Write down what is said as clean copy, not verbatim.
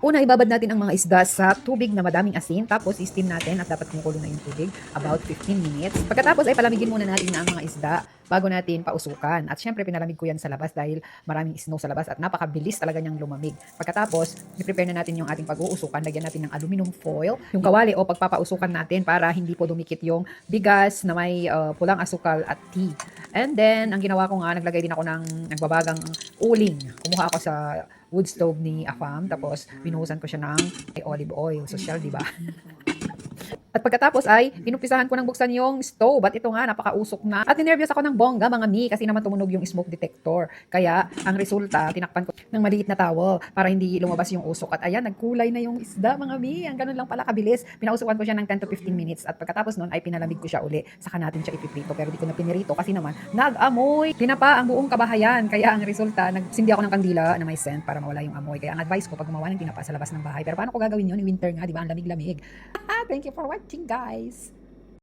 Una, ibabad natin ang mga isda sa tubig na madaming asin, tapos i-steam natin at dapat kumukulo na yung tubig about 15 minutes. Pagkatapos ay palamigin muna natin ang mga isda bago natin pausukan. At syempre pinalamig ko yan sa labas dahil maraming snow sa labas at napakabilis talaga niyang lumamig. Pagkatapos, i-prepare na natin yung ating pag-uusukan. Lagyan natin ng aluminum foil, yung kawali o pagpapausukan natin para hindi po dumikit yung bigas na may pulang asukal at tea. And then, ang ginawa ko nga, naglagay din ako ng nagbabagang uling. Kumuha ako sa wood stove ni Afam, tapos binuhusan ko siya ng olive oil. Social, di ba? At pagkatapos ay inumpisahan ko ng buksan yung stove at ito nga napakausok na. At ninervyos ako ng bongga mga mi kasi naman tumunog yung smoke detector. Kaya ang resulta, tinakpan ko ng maliit na towel para hindi lumabas yung usok. At ayan, nagkulay na yung isda mga mi. Ang ganun lang pala kabilis. Pinausukan ko siya ng 10 to 15 minutes at pagkatapos nun ay pinalamig ko siya uli. Saka natin siya ipiprito pero di ko na pinirito kasi naman nag-amoy. Tinapa ang buong kabahayan. Kaya ang resulta, nagsindi ako ng kandila na may scent para mawala yung amoy. Kaya ang advice ko pag gumawa ng tinapa sa labas ng bahay. Pero paano ko gagawin yun? Winter nga, di ba? Ang lamig-lamig. Thank you for watching, guys.